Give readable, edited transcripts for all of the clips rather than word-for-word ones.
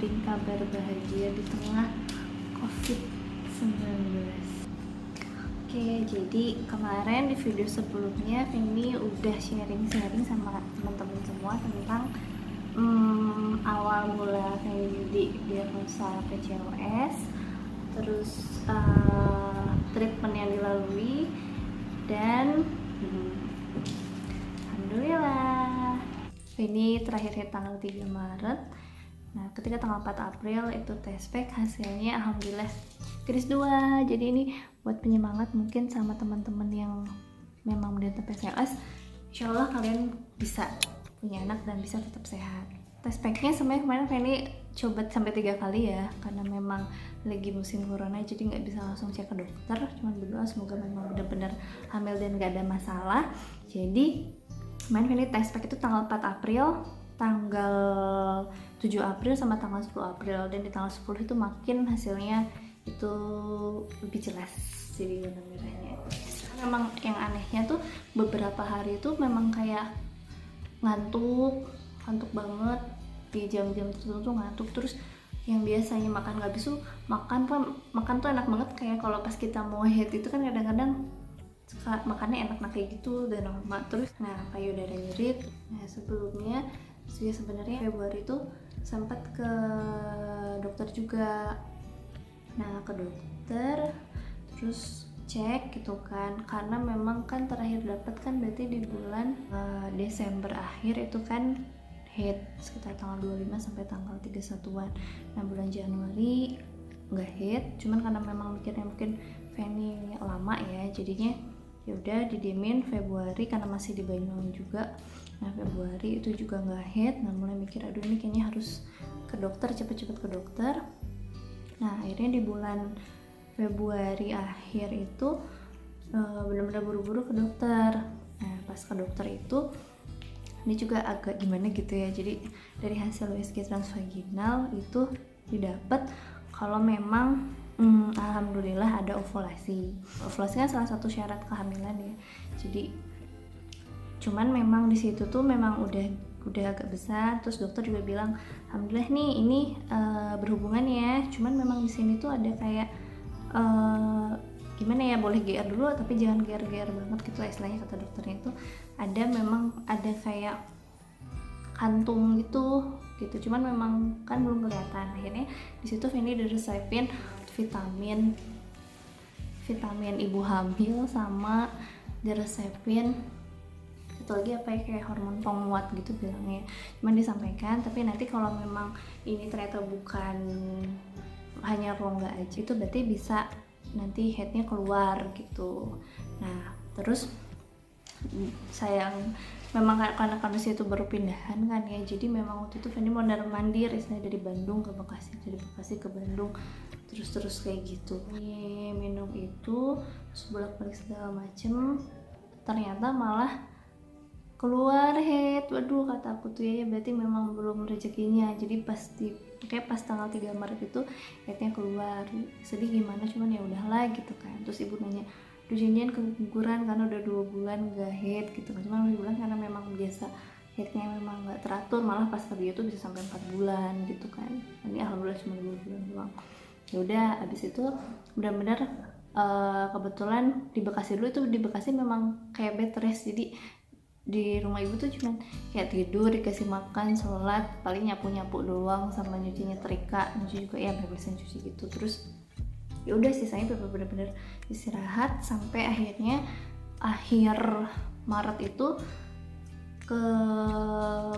sharing kabar bahagia di tengah COVID-19. Oke, jadi kemarin di video sebelumnya Veni udah sharing-sharing sama teman-teman semua tentang awal mula Veni diagnosa PCOS, terus treatment yang dilalui, dan alhamdulillah Veni terakhir tanggal 3 Maret. Nah, ketika tanggal 4 April itu tes pack, hasilnya alhamdulillah garis 2. Jadi ini buat penyemangat mungkin sama teman-teman yang memang menderita PCOS. Insya Allah kalian bisa punya anak dan bisa tetap sehat. Tes packnya sebenarnya kemarin Veni coba sampai 3 kali ya, karena memang lagi musim corona jadi nggak bisa langsung cek ke dokter. Cuman berdoa semoga memang benar-benar hamil dan nggak ada masalah. Jadi kemarin Veni tes pack itu tanggal 4 April, tanggal 7 April sama tanggal 10 April, dan di tanggal 10 itu makin hasilnya itu lebih jelas, jadi warna merahnya. Memang yang anehnya tuh beberapa hari itu memang kayak ngantuk banget di jam-jam tertentu, ngantuk. Terus yang biasanya makan gak bisa makan tuh enak banget, kayak kalau pas kita mau head itu kan kadang-kadang suka makannya enak kayak gitu dan lama. Terus kayak udara nyeri. Nah, sebelumnya sebenarnya Februari itu sempat ke dokter juga. Nah, ke dokter terus cek gitu kan, karena memang kan terakhir dapat kan berarti di bulan Desember akhir itu kan head sekitar tanggal 25 sampai tanggal 31-an. Nah, bulan Januari nggak head, cuman karena memang mikirnya mungkin Veni lama ya, jadinya ya udah didemin Februari karena masih di Banyuwangi juga. Nah, Februari itu juga nggak head. Nah, mulai mikir aduh ini kayaknya harus ke dokter, cepet-cepet ke dokter. Nah, akhirnya di bulan Februari akhir itu benar-benar buru-buru ke dokter. Nah, pas ke dokter itu ini juga agak gimana gitu ya, jadi dari hasil USG transvaginal itu didapat kalau memang alhamdulillah ada ovulasi. Ovulasi kan salah satu syarat kehamilan ya. Jadi cuman memang di situ tuh memang udah agak besar. Terus dokter juga bilang alhamdulillah nih ini berhubungan ya. Cuman memang di sini tuh ada kayak gimana ya, boleh GR dulu tapi jangan GR banget gitu istilahnya, kata dokternya. Itu memang ada kayak kantung gitu. Cuman memang kan belum kelihatan. Akhirnya di situ Veni diresepin vitamin ibu hamil, sama diresepin satu lagi apa ya, kayak hormon penguat gitu bilangnya. Cuman disampaikan, tapi nanti kalau memang ini ternyata bukan hanya rongga aja, itu berarti bisa nanti headnya keluar gitu. Nah, terus sayang memang karena kondisi itu baru pindahan kan ya, jadi memang waktu itu Veni mondar mandir istilahnya, dari Bandung ke Bekasi, dari Bekasi ke Bandung, terus kayak gitu. Minum itu terus bolak-balik segala macem, ternyata malah keluar head. Waduh, kata aku tuh ya berarti memang belum rezekinya. Jadi pas tanggal 3 Maret itu headnya keluar. Sedih gimana, cuman ya udahlah gitu kan. Terus ibu nanya, "Duh, janjian keguguran karena udah 2 bulan gak head gitu kan." Cuman lebih bulan karena memang biasa headnya memang gak teratur, malah pas ke dia tuh bisa sampai 4 bulan gitu kan. Ini alhamdulillah cuma 2 bulan doang. Ya udah, abis itu benar-benar kebetulan di Bekasi dulu, itu di Bekasi memang kayak bed rest. Jadi di rumah ibu tuh cuman kayak tidur, dikasih makan, sholat, paling nyapu doang, sama nyuci nyetrika, nyuci juga ya beresin cuci gitu. Terus ya udah, sisanya bener-bener istirahat sampai akhirnya akhir Maret itu ke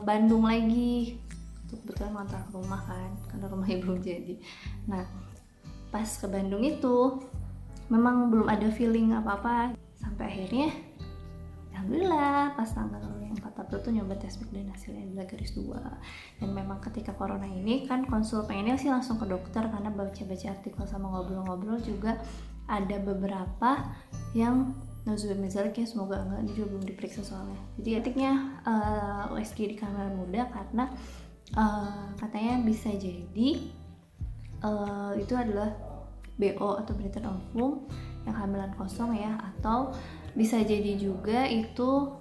Bandung lagi. Tuh kebetulan ngontrak rumah kan, karena rumahnya belum jadi. Nah, pas ke Bandung itu memang belum ada feeling apa-apa, sampai akhirnya alhamdulillah pas tanggal yang 4 April tuh nyoba tes pack dan hasilnya adalah garis 2. Dan memang ketika corona ini kan konsul pengennya sih langsung ke dokter, karena baca-baca artikel sama ngobrol-ngobrol juga ada beberapa yang nauzubillah ya, semoga enggak, ini juga belum diperiksa soalnya. Jadi etiknya USG di kehamilan muda, karena katanya bisa jadi itu adalah BO atau breathing ovum yang hamilan kosong ya, atau bisa jadi juga itu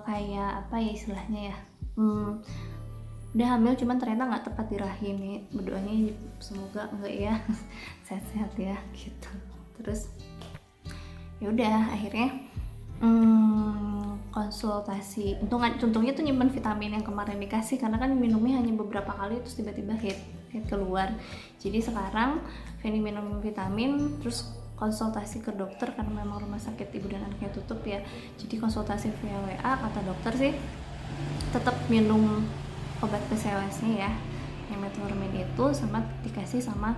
kayak apa ya istilahnya ya, udah hamil cuman ternyata nggak tepat di rahim nih, berdoanya semoga enggak ya sehat-sehat ya gitu. Terus ya udah akhirnya konsultasi, untungnya tuh nyimpen vitamin yang kemarin dikasih, karena kan minumnya hanya beberapa kali terus tiba-tiba head keluar. Jadi sekarang Feni minum vitamin, terus konsultasi ke dokter karena memang rumah sakit ibu dan anaknya tutup ya, jadi konsultasi via WA. Kata dokter sih tetap minum obat PCOS-nya ya, yang metformin itu, sama dikasih sama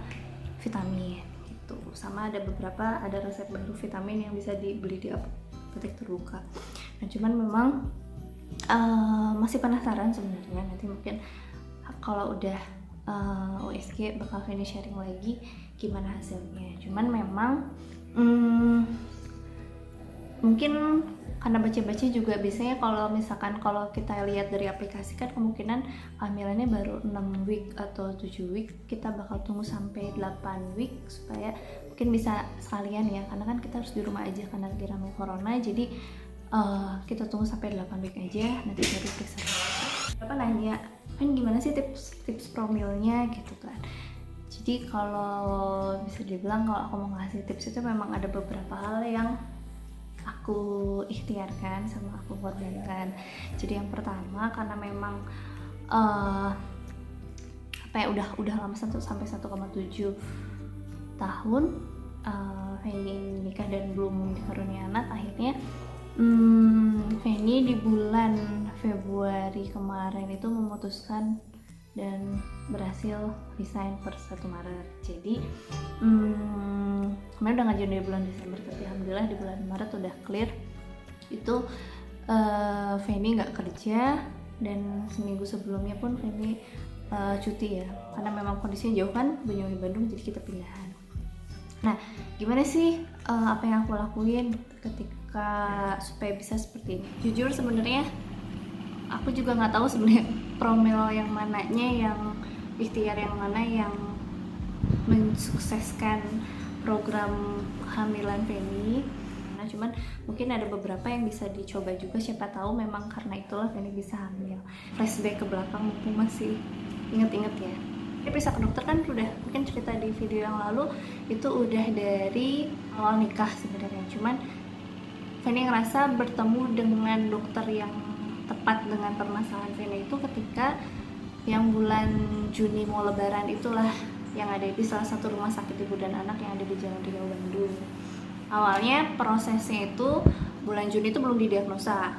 vitamin gitu. Sama ada resep baru vitamin yang bisa dibeli di apotek terbuka. Nah cuman memang masih penasaran sebenarnya, nanti mungkin kalau udah USG bakal Feni sharing lagi gimana hasilnya. Cuman memang mungkin karena baca-baca juga biasanya kalau kita lihat dari aplikasi kan kemungkinan kehamilannya baru 6 week atau 7 week, kita bakal tunggu sampai 8 week supaya mungkin bisa sekalian ya, karena kan kita harus di rumah aja karena lagi ramai corona. Jadi kita tunggu sampai 8 week aja, nanti baru periksa. Apa nanya, kan gimana sih tips promilnya gitu kan. Jadi kalau bisa dibilang, kalau aku mau ngasih tips itu memang ada beberapa hal yang aku ikhtiarkan sama aku korbankan. Jadi yang pertama, karena memang udah lama sampai 1,7 tahun Feni nikah dan belum dikaruniai anak. Akhirnya Feni di bulan Februari kemarin itu memutuskan dan berhasil resign per 1 Maret. Jadi kemarin udah ngajuin dari bulan Desember, tapi alhamdulillah di bulan Maret udah clear. Itu Feni nggak kerja, dan seminggu sebelumnya pun Feni cuti ya, karena memang kondisinya jauh kan, Banyuwangi Bandung, jadi kita pindahan. Nah gimana sih apa yang aku lakuin ketika supaya bisa seperti ini? Jujur sebenarnya aku juga nggak tahu sebenarnya promil yang mananya, yang ikhtiar yang mana yang mensukseskan program kehamilan Feni. Nah cuman mungkin ada beberapa yang bisa dicoba juga, siapa tahu memang karena itulah Feni bisa hamil. Flashback ke belakang mumpung masih inget-inget ya, periksa ke dokter kan udah, mungkin cerita di video yang lalu itu udah dari awal nikah sebenarnya. Cuman Feni ngerasa bertemu dengan dokter yang tepat dengan permasalahan Feni itu ketika yang bulan Juni mau lebaran itulah, yang ada di salah satu rumah sakit ibu dan anak yang ada di Jalan Riau Bandung. Awalnya prosesnya itu bulan Juni itu belum didiagnosa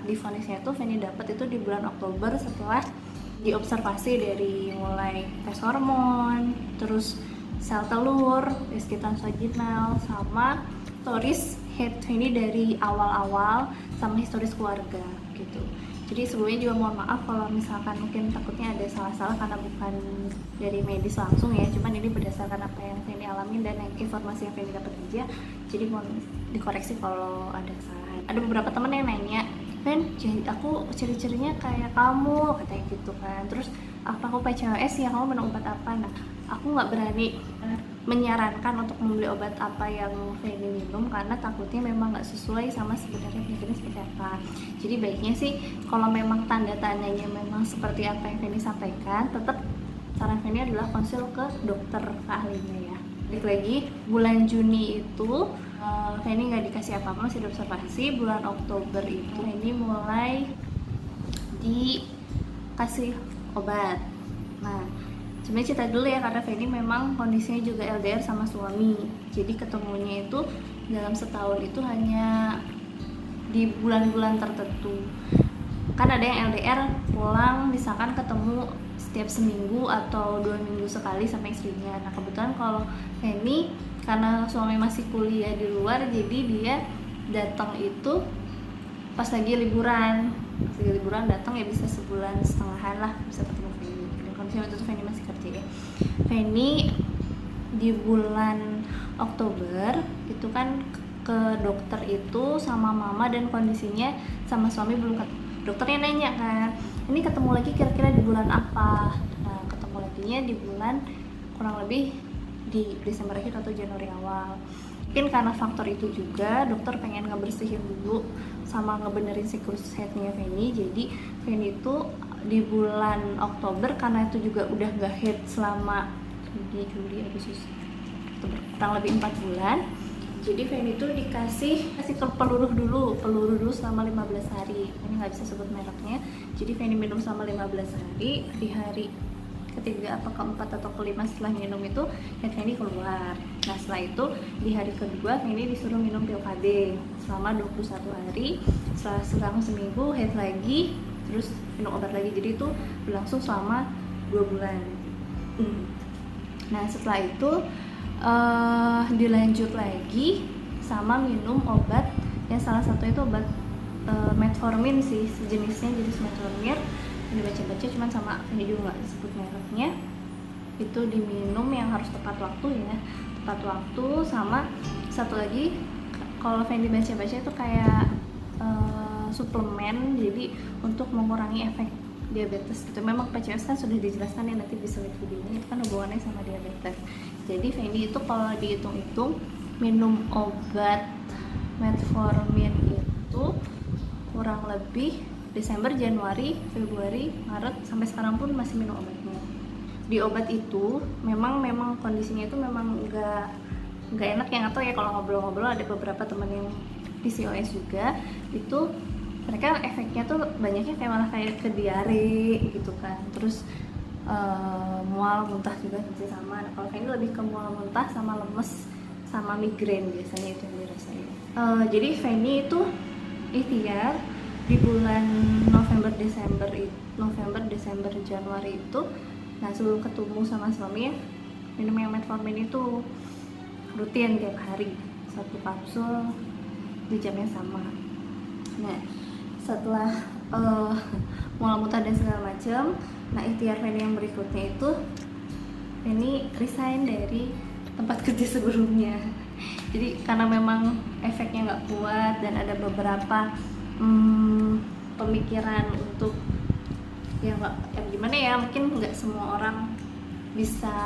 divonisnya itu Feni dapat itu di bulan Oktober, setelah diobservasi dari mulai tes hormon, terus sel telur, sekitar vaginal, sama historis head Feni dari awal-awal, sama historis keluarga gitu. Jadi sebelumnya juga mohon maaf kalau misalkan mungkin takutnya ada salah-salah karena bukan dari medis langsung ya, cuman ini berdasarkan apa yang Feni alamin dan yang informasi yang Feni dapat aja. Jadi mohon dikoreksi kalau ada kesalahan. Ada beberapa teman yang nanya, Fen, jadi aku ciri-cirinya kayak kamu, katanya gitu kan. Terus apa aku PCOS ya, kamu minum obat apa? Nah aku nggak berani menyarankan untuk membeli obat apa yang Feni minum, karena takutnya memang nggak sesuai sama sebenarnya penyakitnya seperti apa. Jadi baiknya sih kalau memang tanda-tandanya memang seperti apa yang Feni sampaikan, tetap saran Feni adalah konsul ke dokter ahlinya ya. Balik lagi, bulan Juni itu Feni nggak dikasih apa-apa, masih diobservasi. Bulan Oktober itu Feni mulai dikasih obat. Nah sebenarnya cerita dulu ya, karena Feni memang kondisinya juga LDR sama suami, jadi ketemunya itu dalam setahun itu hanya di bulan-bulan tertentu. Kan ada yang LDR pulang misalkan ketemu setiap seminggu atau 2 minggu sekali sama istrinya. Nah kebetulan kalau Feni karena suami masih kuliah di luar, jadi dia datang itu pas lagi liburan datang ya, bisa sebulan setengahan lah bisa ketemu Feni. Dan kondisinya waktu itu Feni masih kerja ya. Feni di bulan Oktober itu kan ke dokter itu sama mama, dan kondisinya sama suami belum ketemu. Dokternya nanya kan, ini ketemu lagi kira-kira di bulan apa? Nah ketemu laginya di bulan kurang lebih di Desember akhir atau Januari awal. Mungkin karena faktor itu juga dokter pengen ngebersihin dulu sama ngebenerin siklus headnya Feni. Jadi Feni itu di bulan Oktober karena itu juga udah nggak head selama Juli, Agustus, Oktober, kurang lebih 4 bulan. Jadi Fanny itu kasih peluru dulu selama 15 hari. Ini nggak bisa sebut mereknya. Jadi Fanny minum selama 15 hari. Di hari ketiga apa keempat atau kelima setelah minum itu head Fanny keluar. Nah setelah itu di hari kedua Fanny disuruh minum pil KB selama 21 hari. Setelah seminggu head lagi, terus minum obat lagi. Jadi itu berlangsung selama 2 bulan. Nah setelah itu dilanjut lagi sama minum obat yang salah satu itu obat metformin sih, sejenisnya jenis metformin. Ini baca-baca cuman sama ini juga nggak disebut mereknya. Itu diminum yang harus tepat waktu ya, tepat waktu. Sama satu lagi kalau Fendi baca-baca itu kayak suplemen, jadi untuk mengurangi efek diabetes gitu. Memang PCOS kan sudah dijelaskan ya, nanti bisa lihat videonya, itu kan hubungannya sama diabetes. Jadi Fendi itu kalau dihitung-hitung minum obat metformin itu kurang lebih Desember, Januari, Februari, Maret, sampai sekarang pun masih minum obatnya. Di obat itu memang kondisinya itu memang nggak enak, yang atau ya kalau ngobrol-ngobrol ada beberapa teman yang PCOS juga, itu mereka efeknya tuh banyaknya kayak malah kayak ke diare gitu kan, terus mual muntah juga masih sama. Nah, kalau ini lebih ke mual muntah sama lemes sama migrain biasanya itu yang dirasain. Jadi Fanny itu ikhtiar di bulan November, Desember, Januari itu, nah sebelum ketemu sama suami ya, minum yang metformin itu rutin tiap hari 1 kapsul di jam yang sama. Nah setelah mual muntah dan segala macam, nah ikhtiar Fanny yang berikutnya itu Fanny resign dari tempat kerja sebelumnya. Jadi karena memang efeknya nggak kuat dan ada beberapa pemikiran untuk yang gimana ya, mungkin nggak semua orang bisa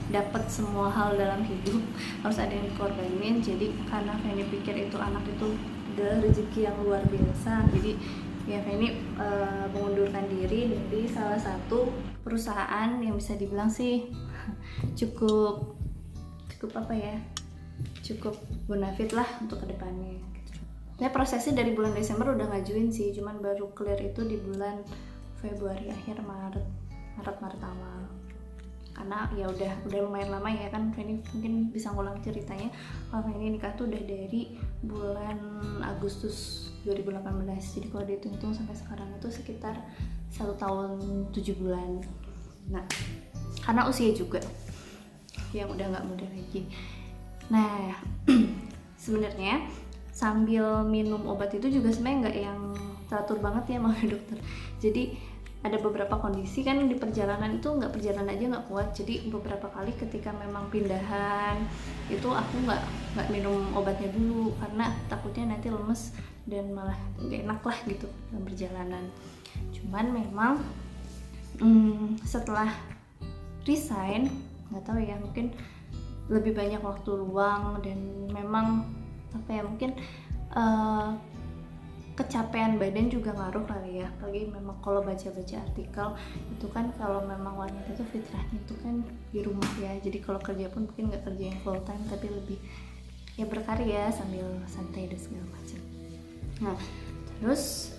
dapat semua hal dalam hidup, harus ada yang dikorbanin. Jadi karena Fanny pikir itu anak itu adalah rezeki yang luar biasa, jadi ya Fanny mengundurkan diri dari salah satu perusahaan yang bisa dibilang sih cukup apa ya, cukup bonafit lah untuk kedepannya gitu. Nah prosesnya dari bulan Desember udah ngajuin sih, cuman baru clear itu di bulan Februari akhir, Maret awal. Karena ya udah lumayan lama ya kan, Fanny mungkin bisa ngulang ceritanya. Kalau Fanny nikah tuh udah dari bulan Agustus 2018. Jadi kalau dihitung sampai sekarang itu sekitar 1 tahun 7 bulan. Nah, karena usia juga yang udah nggak muda lagi. Nah, sebenarnya sambil minum obat itu juga sebenarnya nggak yang teratur banget ya sama dokter. Jadi ada beberapa kondisi kan di perjalanan itu perjalanan aja nggak kuat. Jadi beberapa kali ketika memang pindahan itu aku nggak minum obatnya dulu karena takutnya nanti lemes dan malah nggak enak lah gitu dalam perjalanan. Cuman memang setelah resign, nggak tahu ya, mungkin lebih banyak waktu luang dan memang apa ya, mungkin kecapean badan juga ngaruh kali ya. Apalagi memang kalau baca-baca artikel itu kan kalau memang wanita itu fitrahnya itu kan di rumah ya, jadi kalau kerja pun mungkin nggak kerja yang full time tapi lebih ya berkarya sambil santai dan segala macam. Nah terus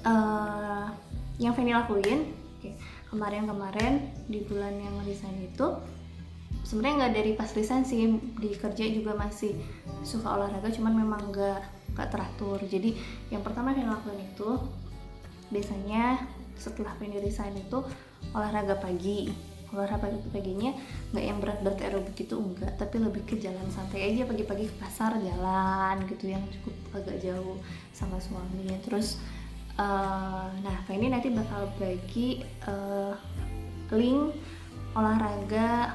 yang Fanny lakuin kemarin di bulan yang resign itu, sebenarnya nggak dari pas resign sih, di kerja juga masih suka olahraga, cuman memang nggak teratur. Jadi yang pertama yang lakuin itu biasanya setelah Fanny resign itu olahraga paginya nggak yang berat-berat aerobik gitu, enggak, tapi lebih ke jalan santai aja pagi-pagi, ke pasar jalan gitu yang cukup agak jauh sama suami. Terus nah Fanny nanti bakal bagi link olahraga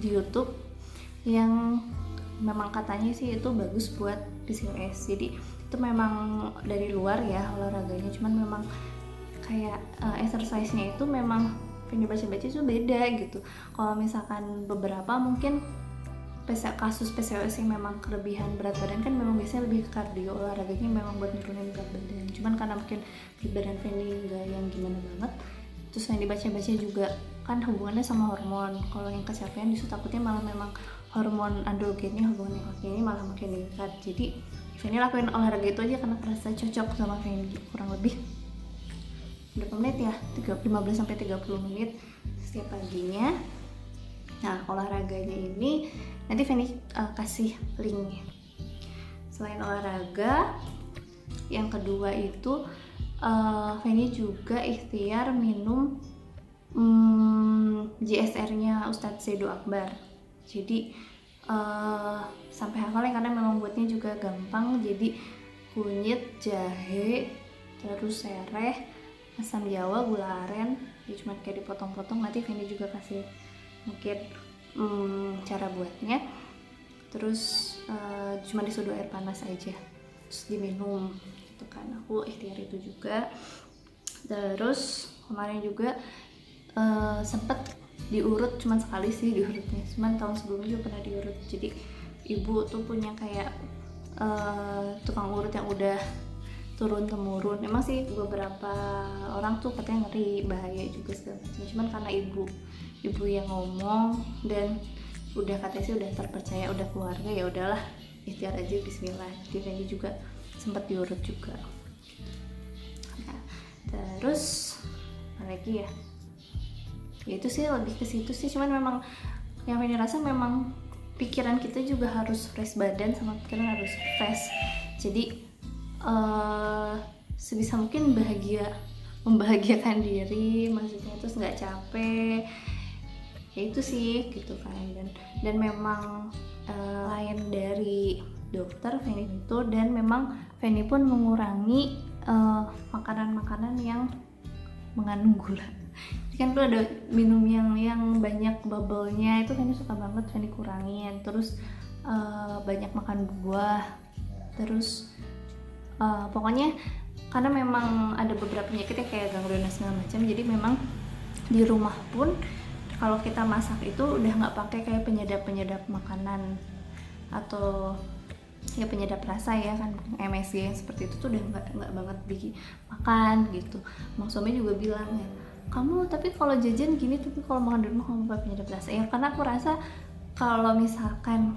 di YouTube yang memang katanya sih itu bagus buat PCOS. Jadi itu memang dari luar ya olahraganya, cuman memang kayak exercise-nya itu memang Fanny baca-baca itu beda gitu. Kalau misalkan beberapa mungkin kasus PCOS yang memang kelebihan berat badan kan memang biasanya lebih ke kardio, olahraganya memang buat nurunin berat badan. Cuman karena mungkin berat badan Fanny nggak yang gimana banget, terus yang dibaca-baca juga kan hubungannya sama hormon. Kalau yang kecapean justru takutnya malah memang hormon androgennya, hormon yang ini malah makin meningkat. Jadi Fanny lakuin olahraga itu aja karena kerasa cocok sama Fanny, kurang lebih berapa menit ya, 15-30 menit setiap paginya. Nah, olahraganya ini nanti Fanny kasih linknya. Selain olahraga, yang kedua itu Fanny juga ikhtiar minum GSR-nya Ustadz Zedo Akbar. Jadi sampai hafal ya, karena memang buatnya juga gampang. Jadi kunyit, jahe, terus sereh, asam jawa, gula aren, ya cuma kayak dipotong-potong. Nanti Fanny juga kasih mungkin cara buatnya. Terus cuma disudu air panas aja, terus diminum gitu kan. Aku ikhtiar itu juga. Terus kemarin juga sempet diurut, cuman sekali sih diurutnya, cuman tahun sebelumnya juga pernah diurut. Jadi ibu tuh punya kayak tukang urut yang udah turun temurun. Emang sih beberapa orang tuh katanya ngeri, bahaya juga segala macam, cuman karena ibu yang ngomong dan udah katanya sih udah terpercaya, udah keluarga, ya udahlah ikhtiar aja, bismillah. Jadi Fanny juga sempat diurut juga. Nah, terus apa lagi ya, itu sih lebih ke situ sih. Cuman memang yang Fanny rasa memang pikiran kita juga harus fresh, badan sama pikiran harus fresh. Jadi sebisa mungkin membahagiakan diri, maksudnya terus nggak capek, ya itu sih gitu kan. Dan memang lain dari dokter Fanny itu, dan memang Fanny pun mengurangi makanan-makanan yang mengandung gula. Kan tuh ada minum yang banyak bubble-nya, itu Fanny suka banget, Fanny kurangin. Terus banyak makan buah, terus pokoknya karena memang ada beberapa penyakit ya kayak gangguan dan segala macam. Jadi memang di rumah pun kalau kita masak itu udah nggak pakai kayak penyedap makanan atau ya penyedap rasa ya kan, MSG yang seperti itu tuh udah nggak banget bikin makan gitu. Bang suami juga bilang ya, kamu tapi kalau jajan gini, tapi kalau makan di rumah kamu pakai penyedap rasa. Ya karena aku rasa kalau misalkan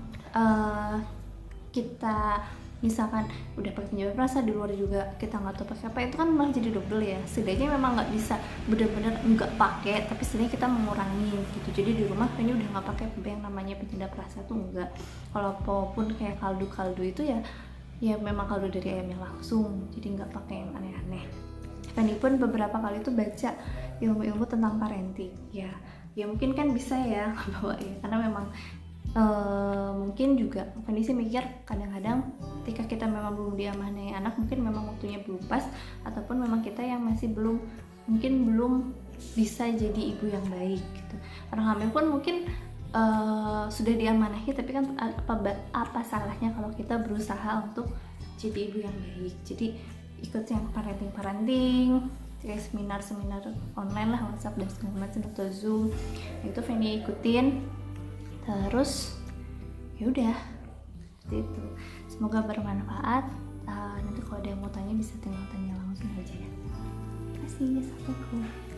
kita misalkan udah pakai penyedap rasa, di luar juga kita nggak tahu pakai apa, itu kan malah jadi double ya. Setidaknya memang nggak bisa benar-benar nggak pakai, tapi setidaknya kita mengurangi gitu. Jadi di rumah kayaknya udah nggak pakai yang namanya penyedap rasa tuh enggak. Walaupun kayak kaldu itu ya memang kaldu dari ayamnya langsung, jadi nggak pakai yang aneh-aneh. Fanny pun beberapa kali tuh baca ilmu-ilmu tentang parenting, ya mungkin kan bisa ya bawa ya, karena memang mungkin juga Fanny sih mikir kadang-kadang ketika kita memang belum diamanai anak, mungkin memang waktunya belum pas, ataupun memang kita yang masih belum bisa jadi ibu yang baik gitu. Orang hamil pun mungkin sudah diamanahi, tapi kan apa salahnya kalau kita berusaha untuk jadi ibu yang baik. Jadi ikut yang parenting, kayak seminar online lah, WhatsApp dan segala macam, atau Zoom, itu Fanny ikutin. Terus ya udah itu, semoga bermanfaat. Nanti kalau ada yang mau tanya bisa tinggal tanya langsung aja ya. Terima kasih, assalamualaikum.